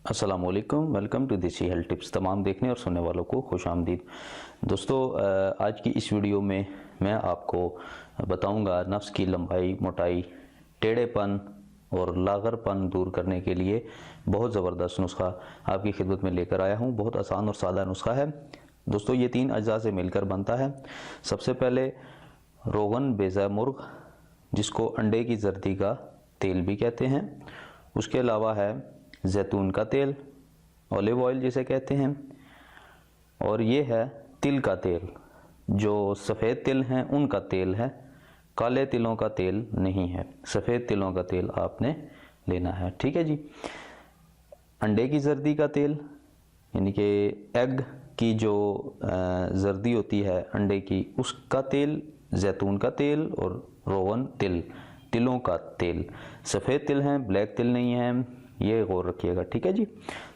अस्सलामुअलैकुम, welcome to देसी health tips. तमाम देखने और सुनने वालों को खुश आमदीद। दोस्तों, आज की इस वीडियो में मैं आपको बताऊंगा नफ्स की लंबाई, मोटाई, टेढ़ेपन और लागरपन दूर करने के लिए बहुत ज़बरदस्त नुस्खा आपकी खिदमत में लेकर आया हूं। बहुत आसान और सादा नुस्खा है दोस्तों। ये 3 अज्जा से मिलकर बनता है। सबसे पहले रोगन बेज़ा मुर्ग, जिसको अंडे की जर्दी का तेल भी कहते हैं। उसके अलावा है जैतून का तेल, ऑलिव ऑयल जिसे कहते हैं, और ये है तिल का तेल। जो सफ़ेद तिल हैं उनका तेल है, काले तिलों का तेल नहीं है। सफ़ेद तिलों का तेल आपने लेना है, ठीक है जी। अंडे की जर्दी का तेल यानी कि एग की जो जर्दी होती है अंडे की, उसका तेल, जैतून का तेल और रोगन तिलों का तेल। सफ़ेद तिल हैं, ब्लैक तिल नहीं है, ये गौर रखिएगा, ठीक है जी।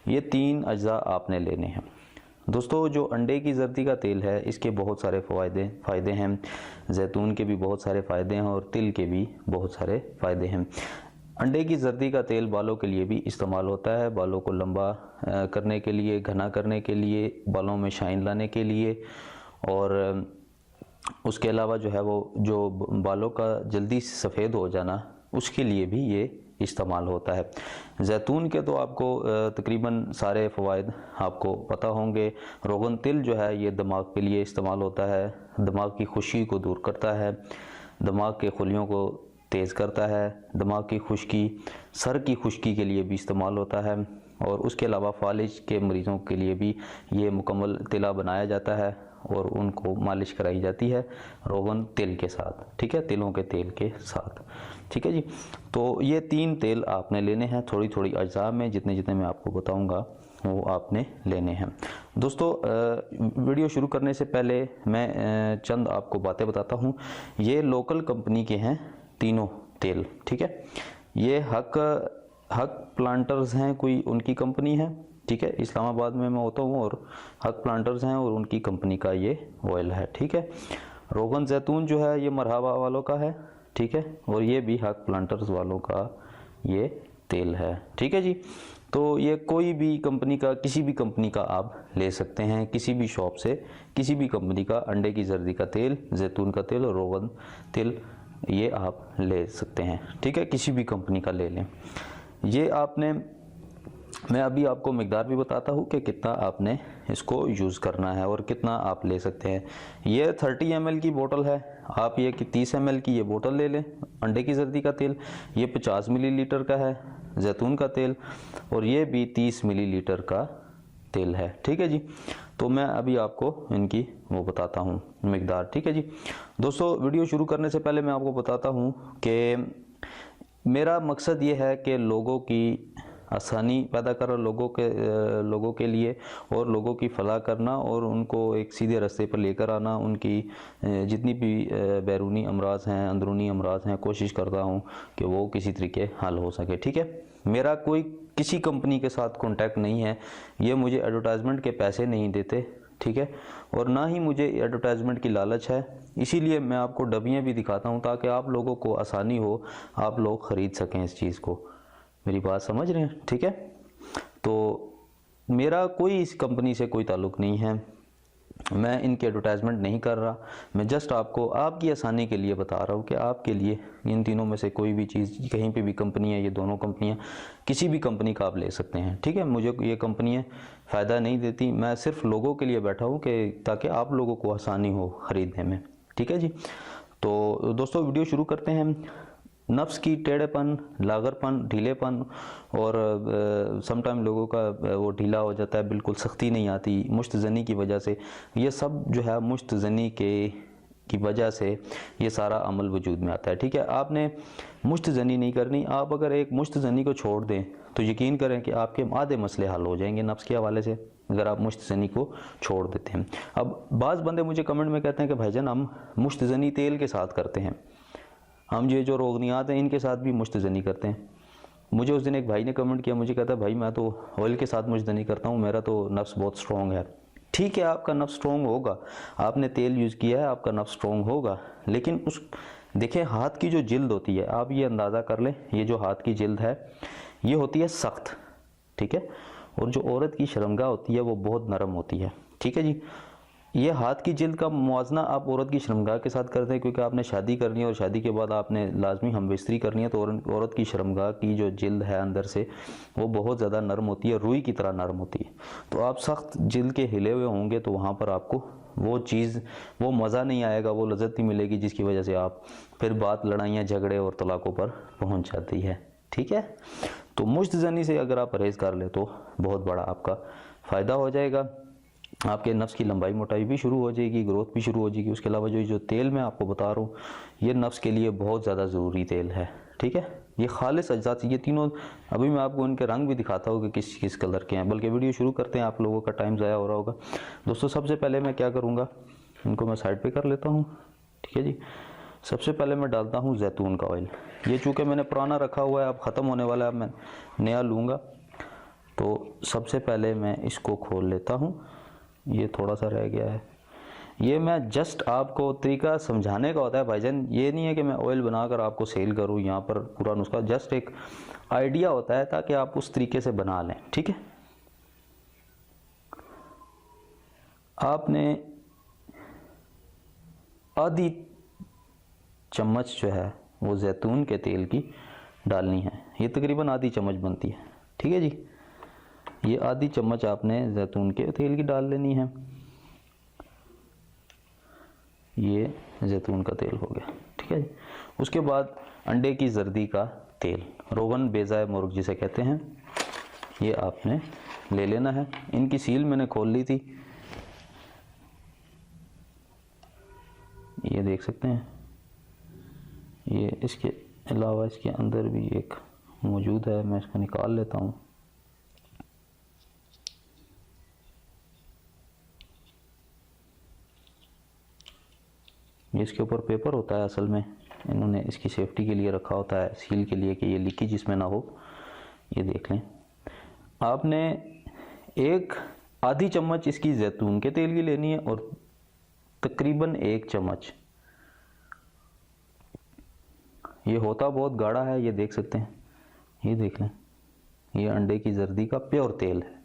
ये 3 अज्जा आपने लेने हैं दोस्तों। जो अंडे की जर्दी का तेल है इसके बहुत सारे फ़ायदे हैं। जैतून के भी बहुत सारे फ़ायदे हैं और तिल के भी बहुत सारे फ़ायदे हैं। अंडे की जर्दी का तेल बालों के लिए भी इस्तेमाल होता है, बालों को लंबा करने के लिए, घना करने के लिए, बालों में शाइन लाने के लिए, और उसके अलावा जो है वो जो बालों का जल्दी सफ़ेद हो जाना, उसके लिए भी ये इस्तेमाल होता है। जैतून के तो आपको तकरीबन सारे फ़वाइद आपको पता होंगे। रोगन तिल जो है ये दिमाग के लिए इस्तेमाल होता है, दिमाग की खुशी को दूर करता है, दिमाग के खुलियों को तेज़ करता है, दिमाग की खुश्की, सर की खुश्की के लिए भी इस्तेमाल होता है, और उसके अलावा फालिज के मरीज़ों के लिए भी ये मुकम्मल तिला बनाया जाता है और उनको मालिश कराई जाती है रोगन तिल के साथ, ठीक है, तिलों के तेल के साथ, ठीक है जी। तो ये 3 तेल आपने लेने हैं, थोड़ी थोड़ी अज्जा में, जितने जितने मैं आपको बताऊंगा वो आपने लेने हैं दोस्तों। वीडियो शुरू करने से पहले मैं चंद आपको बातें बताता हूँ। ये लोकल कंपनी के हैं तीनों तेल, ठीक है। ये हक प्लांटर्स हैं, कोई उनकी कंपनी है, ठीक है। इस्लामाबाद में मैं होता हूँ और हक प्लांटर्स हैं और उनकी कंपनी का ये ऑयल है, ठीक है। रोगन जैतून जो है ये मरहबा वालों का है, ठीक है, और ये भी हक प्लांटर्स वालों का ये तेल है, ठीक है जी। तो ये कोई भी कंपनी का, किसी भी कंपनी का आप ले सकते हैं, किसी भी शॉप से किसी भी कंपनी का अंडे की जर्दी का तेल, जैतून का तेल और रोगन तेल ये आप ले सकते हैं, ठीक है। किसी भी कंपनी का ले लें। ये आपने, मैं अभी आपको मिकदार भी बताता हूँ कि कितना आपने इसको यूज़ करना है और कितना आप ले सकते हैं। ये 30 ml की बोतल है, आप ये कि 30 ml की ये बोतल ले लें अंडे की जर्दी का तेल। ये 50 मिलीलीटर का है जैतून का तेल, और ये भी 30 मिलीलीटर का तेल है, ठीक है जी। तो मैं अभी आपको इनकी वो बताता हूँ मिकदार, ठीक है जी। दोस्तों, वीडियो शुरू करने से पहले मैं आपको बताता हूँ कि मेरा मकसद ये है कि लोगों की आसानी पैदा कर, लोगों के लिए और लोगों की फलाह करना और उनको एक सीधे रास्ते पर लेकर आना। उनकी जितनी भी बैरूनी अमराज हैं, अंदरूनी अमराज हैं, कोशिश करता हूँ कि वो किसी तरीके हल हो सके, ठीक है। मेरा कोई किसी कंपनी के साथ कॉन्टैक्ट नहीं है, ये मुझे एडवर्टाइजमेंट के पैसे नहीं देते, ठीक है, और ना ही मुझे एडवर्टाइजमेंट की लालच है। इसीलिए मैं आपको डबियाँ भी दिखाता हूँ ताकि आप लोगों को आसानी हो, आप लोग ख़रीद सकें इस चीज़ को। मेरी बात समझ रहे हैं, ठीक है। तो मेरा कोई इस कंपनी से कोई ताल्लुक़ नहीं है, मैं इनकी एडवर्टाइजमेंट नहीं कर रहा, मैं जस्ट आपको आपकी आसानी के लिए बता रहा हूँ कि आपके लिए इन तीनों में से कोई भी चीज़, कहीं पे भी कंपनी है, ये दोनों कंपनियाँ, किसी भी कंपनी का आप ले सकते हैं, ठीक है। मुझे ये कंपनियाँ फ़ायदा नहीं देती, मैं सिर्फ लोगों के लिए बैठा हूँ कि ताकि आप लोगों को आसानी हो ख़रीदने में, ठीक है जी। तो दोस्तों, वीडियो शुरू करते हैं। नफ्स की टेढ़ेपन, लागरपन, ढीलेपन, और समटाइम लोगों का वो ढीला हो जाता है, बिल्कुल सख्ती नहीं आती मुश्तज़नी की वजह से। ये सब जो है मुश्तज़नी की वजह से ये सारा अमल वजूद में आता है, ठीक है। आपने मुश्तज़नी नहीं करनी। आप अगर एक मुश्तज़नी को छोड़ दें तो यकीन करें कि आपके आधे मसले हल हो जाएंगे नफ्स के हवाले से, अगर आप मुश्तज़नी को छोड़ देते हैं। अब बाज़ बंदे मुझे कमेंट में कहते हैं कि भाईजान हम मुश्तज़नी तेल के साथ करते हैं, हम ये जो रोगनियात हैं इनके साथ भी मुश्तज़नी करते हैं। मुझे उस दिन एक भाई ने कमेंट किया, मुझे कहता है भाई मैं तो ऑयल के साथ मुश्तज़नी करता हूँ, मेरा तो नफ्स बहुत स्ट्रॉन्ग है। ठीक है, आपका नफ्स स्ट्रॉन्ग होगा, आपने तेल यूज़ किया है, आपका नफ्स स्ट्रॉन्ग होगा, लेकिन उस देखें हाथ की जो जिल्द होती है, आप ये अंदाज़ा कर लें, ये जो हाथ की जिल्द है ये होती है सख्त, ठीक है, और जो औरत की शर्मगाह होती है वो बहुत नरम होती है। ठीक है जी। ये हाथ की जिल्द का मुवाजना आप औरत की शर्मगाह के साथ करते हैं, क्योंकि आपने शादी करनी है और शादी के बाद आपने लाजमी हमबिस्तरी करनी है, तो औरत की शर्मगाह की जो जिल्द है अंदर से वो बहुत ज़्यादा नरम होती है, रुई की तरह नरम होती है। तो आप सख्त जिल्द के हिले हुए होंगे तो वहाँ पर आपको वो चीज़, वो मज़ा नहीं आएगा, वो लज़्ज़त नहीं मिलेगी, जिसकी वजह से आप फिर बात लड़ाइयाँ झगड़े और तलाक़ों पर पहुँच जाती है। ठीक है। तो मुश्तज़नी से अगर आप परहेज़ कर ले तो बहुत बड़ा आपका फ़ायदा हो जाएगा। आपके नफ्स की लंबाई मोटाई भी शुरू हो जाएगी, ग्रोथ भी शुरू हो जाएगी। उसके अलावा जो तेल मैं आपको बता रहा हूँ ये नफ्स के लिए बहुत ज़्यादा ज़रूरी तेल है। ठीक है। ये खालिस अज्जात, ये तीनों अभी मैं आपको इनके रंग भी दिखाता हूँ कि किस किस कलर के हैं। बल्कि वीडियो शुरू करते हैं, आप लोगों का टाइम ज़ाया हो रहा होगा। दोस्तों सबसे पहले मैं क्या करूँगा, इनको मैं साइड पर कर लेता हूँ। ठीक है जी। सबसे पहले मैं डालता हूँ जैतून का ऑयल। ये चूँकि मैंने पुराना रखा हुआ है, अब ख़त्म होने वाला है, मैं नया लूँगा। तो सबसे पहले मैं इसको खोल लेता हूँ। ये थोड़ा सा रह गया है। ये मैं जस्ट आपको तरीका समझाने का होता है भाईजान, ये नहीं है कि मैं ऑयल बनाकर आपको सेल करूँ यहाँ पर पूरा नुस्खा, जस्ट एक आइडिया होता है ताकि आप उस तरीके से बना लें। ठीक है। आपने आधी चम्मच जो है वो जैतून के तेल की डालनी है। ये तकरीबन आधी चम्मच बनती है। ठीक है जी। ये आधी चम्मच आपने जैतून के तेल की डाल लेनी है। ये जैतून का तेल हो गया। ठीक है जी। उसके बाद अंडे की जर्दी का तेल, रोगन बेजाए मुर्ग जिसे कहते हैं, ये आपने ले लेना है। इनकी सील मैंने खोल ली थी, ये देख सकते हैं। ये इसके अलावा इसके अंदर भी एक मौजूद है, मैं इसको निकाल लेता हूँ। ये इसके ऊपर पेपर होता है, असल में इन्होंने इसकी सेफ्टी के लिए रखा होता है, सील के लिए, कि ये लीकेज इसमें ना हो। ये देख लें। आपने एक आधी चम्मच इसकी जैतून के तेल की लेनी है और तकरीबन 1 चम्मच, ये होता बहुत गाढ़ा है, ये देख सकते हैं। ये देख लें, ये अंडे की जर्दी का प्योर तेल है।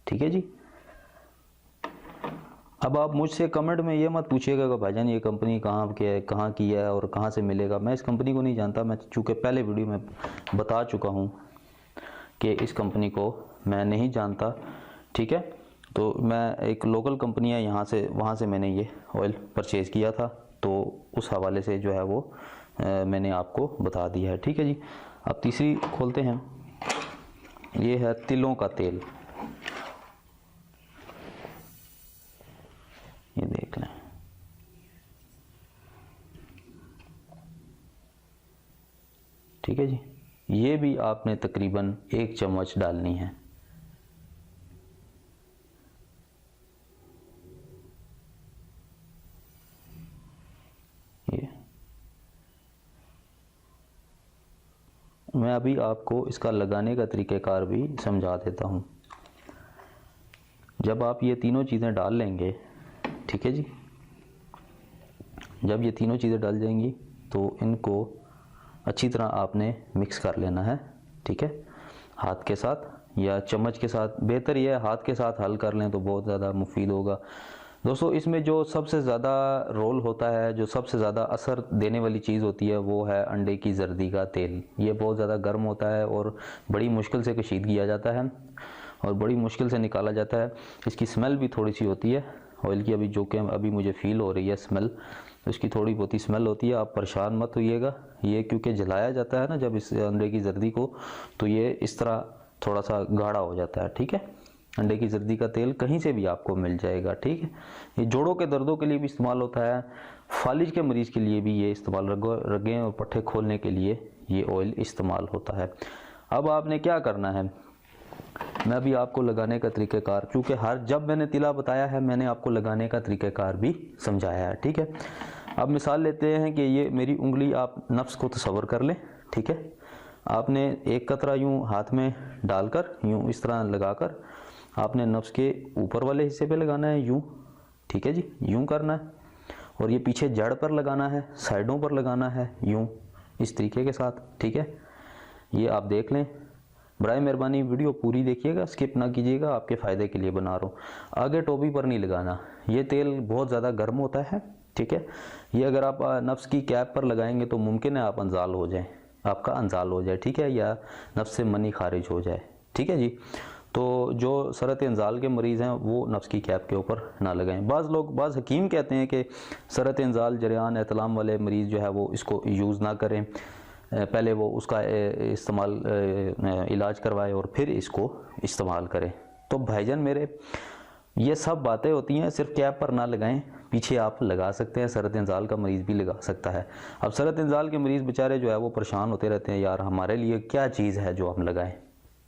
ठीक है जी। अब आप मुझसे कमेंट में ये मत पूछिएगा कि भाईजान ये कंपनी कहाँ की है और कहाँ से मिलेगा। मैं इस कंपनी को नहीं जानता, मैं चूँकि पहले वीडियो में बता चुका हूँ कि इस कंपनी को मैं नहीं जानता। ठीक है। तो मैं एक लोकल कंपनी है यहाँ से, वहाँ से मैंने ये ऑयल परचेज़ किया था, तो उस हवाले से जो है वो मैंने आपको बता दिया है। ठीक है जी। अब तीसरी खोलते हैं। ये है तिलों का तेल। ये देख लें। ठीक है जी। ये भी आपने तकरीबन 1 चम्मच डालनी है। ये मैं अभी आपको इसका लगाने का तरीक़ाकार भी समझा देता हूँ। जब आप ये तीनों चीज़ें डाल लेंगे, ठीक है जी, जब ये तीनों चीज़ें डाल जाएंगी तो इनको अच्छी तरह आपने मिक्स कर लेना है। ठीक है। हाथ के साथ या चम्मच के साथ, बेहतर यह है हाथ के साथ हल कर लें तो बहुत ज़्यादा मुफीद होगा। दोस्तों इसमें जो सबसे ज़्यादा रोल होता है, जो सबसे ज़्यादा असर देने वाली चीज़ होती है वो है अंडे की जर्दी का तेल। ये बहुत ज़्यादा गर्म होता है और बड़ी मुश्किल से कशीद किया जाता है और बड़ी मुश्किल से निकाला जाता है। इसकी स्मेल भी थोड़ी सी होती है ऑयल की, अभी जो कि अभी मुझे फ़ील हो रही है स्मेल, तो इसकी थोड़ी बहुत ही स्मेल होती है। आप परेशान मत होइएगा, ये क्योंकि जलाया जाता है ना जब इस अंडे की जर्दी को, तो ये इस तरह थोड़ा सा गाढ़ा हो जाता है। ठीक है। अंडे की जर्दी का तेल कहीं से भी आपको मिल जाएगा। ठीक है। ये जोड़ों के दर्दों के लिए भी इस्तेमाल होता है, फालिज के मरीज़ के लिए भी ये इस्तेमाल, रगें और पट्टे खोलने के लिए ये ऑयल इस्तेमाल होता है। अब आपने क्या करना है, मैं भी आपको लगाने का तरीक़ाकार, चूँकि जब मैंने तिला बताया है मैंने आपको लगाने का तरीक़ाकार भी समझाया है। ठीक है। अब मिसाल लेते हैं कि ये मेरी उंगली, आप नफ्स को तसव्वुर कर लें। ठीक है। आपने एक कतरा यूँ हाथ में डालकर यूँ इस तरह लगाकर आपने नफ्स के ऊपर वाले हिस्से पे लगाना है यूँ। ठीक है जी, यूँ करना है। और ये पीछे जड़ पर लगाना है, साइडों पर लगाना है यूँ, इस तरीके के साथ। ठीक है। ये आप देख लें, बराए मेहरबानी वीडियो पूरी देखिएगा, स्किप ना कीजिएगा, आपके फ़ायदे के लिए बना रहा हूँ। आगे टोपी पर नहीं लगाना, ये तेल बहुत ज़्यादा गर्म होता है, ठीक है। ये अगर आप नफ्स की कैप पर लगाएंगे तो मुमकिन है आप अंजाल हो जाए, आपका अंजाल हो जाए, ठीक है, या नफ्स से मनी खारिज हो जाए, ठीक है जी। तो जो सरत इंजाल के मरीज़ हैं वो नफ्स की कैप के ऊपर ना लगाएं। बाज़ हकीम कहते हैं कि सरत इंजाल जरियान एहतलाम वाले मरीज़ जो है वो इसको यूज़ ना करें, पहले वो उसका इस्तेमाल इलाज करवाए और फिर इसको इस्तेमाल करें। तो भाईजान मेरे, ये सब बातें होती हैं, सिर्फ कैप पर ना लगाएं, पीछे आप लगा सकते हैं, सरत इंजाल का मरीज़ भी लगा सकता है। अब सरत इंजाल के मरीज़ बेचारे जो है वो परेशान होते रहते हैं, यार हमारे लिए क्या चीज़ है जो हम लगाएं।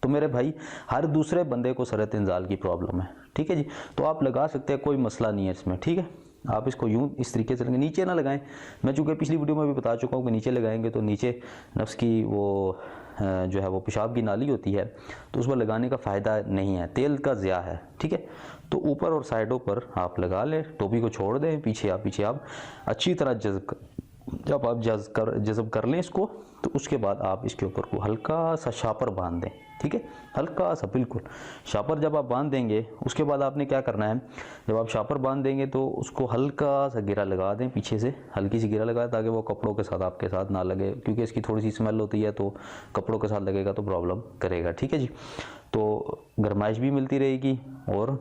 तो मेरे भाई, हर दूसरे बंदे को सरत इंजाल की प्रॉब्लम है, ठीक है जी। तो आप लगा सकते हैं, कोई मसला नहीं है इसमें, ठीक है। आप इसको यूं इस तरीके से लगाएं, नीचे ना लगाएं। मैं चूँकि पिछली वीडियो में भी बता चुका हूँ कि नीचे लगाएंगे तो नीचे नफ्स की वो जो है वो पेशाब की नाली होती है, तो उस पर लगाने का फ़ायदा नहीं है, तेल का ज़िया है, ठीक है। तो ऊपर और साइडों पर आप लगा लें, टोपी को छोड़ दें, पीछे आप अच्छी तरह जब आप जज़ब कर लें इसको, तो उसके बाद आप इसके ऊपर को हल्का सा शापर बांध दें, ठीक है, हल्का सा, बिल्कुल शापर जब आप बांध देंगे उसके बाद आपने क्या करना है, जब आप शापर बांध देंगे तो उसको हल्का सा गिरा लगा दें, पीछे से हल्की सी गिरा लगाएं, ताकि वो कपड़ों के साथ आपके साथ ना लगे, क्योंकि इसकी थोड़ी सी स्मेल होती है, तो कपड़ों के साथ लगेगा तो प्रॉब्लम करेगा, ठीक है जी। तो गर्माइश भी मिलती रहेगी और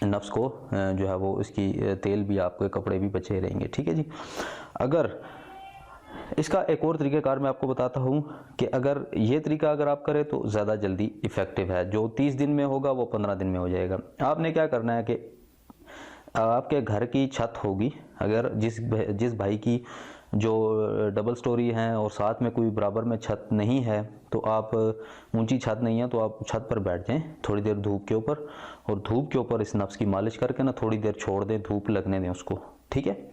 नफ्स को जो है वो इसकी तेल भी, आपके कपड़े भी बचे रहेंगे, ठीक है जी। अगर इसका एक और तरीक़ाकार मैं आपको बताता हूँ कि अगर ये तरीका अगर आप करें तो ज़्यादा जल्दी इफ़ेक्टिव है। जो 30 दिन में होगा वो 15 दिन में हो जाएगा। आपने क्या करना है कि आपके घर की छत होगी, अगर जिस भाई की जो डबल स्टोरी है और साथ में कोई बराबर में छत नहीं है, तो आप ऊंची छत नहीं है तो आप छत पर बैठ जाएं थोड़ी देर धूप के ऊपर, और धूप के ऊपर इस नफ्स की मालिश करके ना थोड़ी देर छोड़ दें, धूप लगने दें उसको, ठीक है।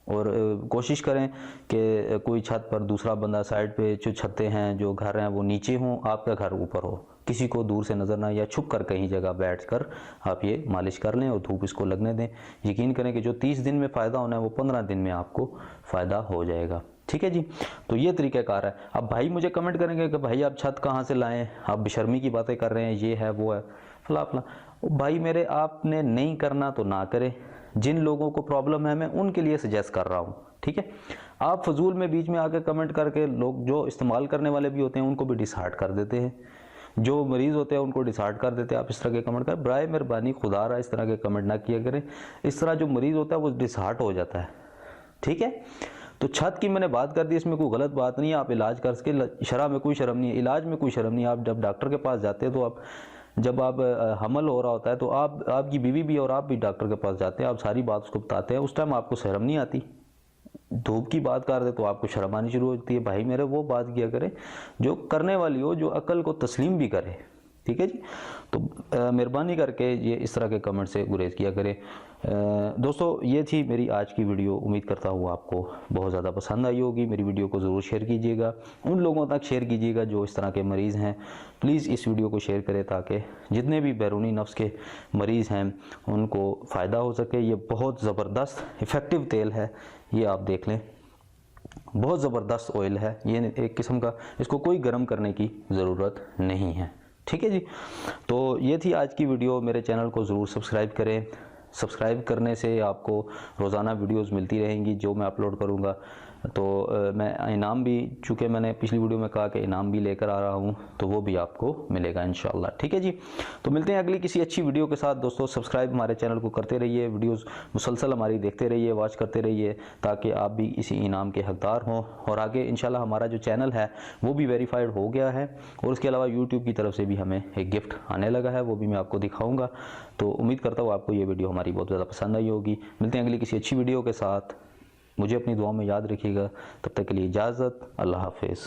और कोशिश करें कि कोई छत पर दूसरा बंदा, साइड पे जो छतें हैं, जो घर हैं वो नीचे हों, आपका घर ऊपर हो, किसी को दूर से नज़र ना, या छुप कर कहीं जगह बैठकर आप ये मालिश कर लें और धूप इसको लगने दें। यकीन करें कि जो 30 दिन में फ़ायदा होना है वो 15 दिन में आपको फ़ायदा हो जाएगा, ठीक है जी। तो ये तरीक़ाकार है। अब भाई मुझे कमेंट करेंगे कि भाई आप छत कहाँ से लाएँ, आप बेशर्मी की बातें कर रहे हैं, ये है वो है फला फला। भाई मेरे, आपने नहीं करना तो ना करें, जिन लोगों को प्रॉब्लम है मैं उनके लिए सजेस्ट कर रहा हूँ, ठीक है। आप फजूल में बीच में आकर कमेंट करके लोग जो इस्तेमाल करने वाले भी होते हैं उनको भी डिसहार्ट कर देते हैं, जो मरीज़ होते हैं उनको डिसहार्ट कर देते हैं। आप इस तरह के कमेंट कर, बराए मेहरबानी खुदा रहा इस तरह के कमेंट ना किया करें। इस तरह जो मरीज़ होता है वो डिसहार्ट हो जाता है, ठीक है। तो छत की मैंने बात कर दी, इसमें कोई गलत बात नहीं है, आप इलाज कर सके, शरह में कोई शर्म नहीं है, इलाज में कोई शर्म नहीं है। आप जब डॉक्टर के पास जाते हैं तो आप जब आप हमल हो रहा होता है तो आपकी बीवी भी और आप भी डॉक्टर के पास जाते हैं, आप सारी बात उसको बताते हैं, उस टाइम आपको शर्म नहीं आती। धूप की बात कर दे तो आपको शर्म आनी शुरू होती है। भाई मेरे, वो बात किया करे जो करने वाली हो, जो अकल को तस्लीम भी करे, ठीक है जी। तो मेहरबानी करके ये इस तरह के कमेंट से गुरेज किया करे। दोस्तों, ये थी मेरी आज की वीडियो। उम्मीद करता हूँ आपको बहुत ज़्यादा पसंद आई होगी। मेरी वीडियो को ज़रूर शेयर कीजिएगा, उन लोगों तक शेयर कीजिएगा जो इस तरह के मरीज़ हैं। प्लीज़ इस वीडियो को शेयर करें ताकि जितने भी बैरूनी नफ्स के मरीज़ हैं उनको फ़ायदा हो सके। ये बहुत ज़बरदस्त इफ़ेक्टिव तेल है, ये आप देख लें, बहुत ज़बरदस्त ऑयल है ये, एक किस्म का, इसको कोई गर्म करने की ज़रूरत नहीं है, ठीक है जी। तो ये थी आज की वीडियो। मेरे चैनल को ज़रूर सब्सक्राइब करें, सब्सक्राइब करने से आपको रोज़ाना वीडियोस मिलती रहेंगी जो मैं अपलोड करूँगा। तो मैं इनाम भी, चूँकि मैंने पिछली वीडियो में कहा कि इनाम भी लेकर आ रहा हूँ, तो वो भी आपको मिलेगा इंशाल्लाह, ठीक है जी। तो मिलते हैं अगली किसी अच्छी वीडियो के साथ। दोस्तों, सब्सक्राइब हमारे चैनल को करते रहिए, वीडियोस मुसलसल हमारी देखते रहिए, वॉच करते रहिए, ताकि आप भी इसी इनाम के हकदार हों। और आगे इंशाल्लाह हमारा जो चैनल है वो भी वेरीफाइड हो गया है, और उसके अलावा यूट्यूब की तरफ से भी हमें एक गिफ्ट आने लगा है, वो भी मैं आपको दिखाऊँगा। तो उम्मीद करता हूँ आपको ये वीडियो हमारी बहुत ज़्यादा पसंद आई होगी। मिलते हैं अगली किसी अच्छी वीडियो के साथ। मुझे अपनी दुआ में याद रखिएगा। तब तक के लिए इजाज़त। अल्लाह हाफिज़।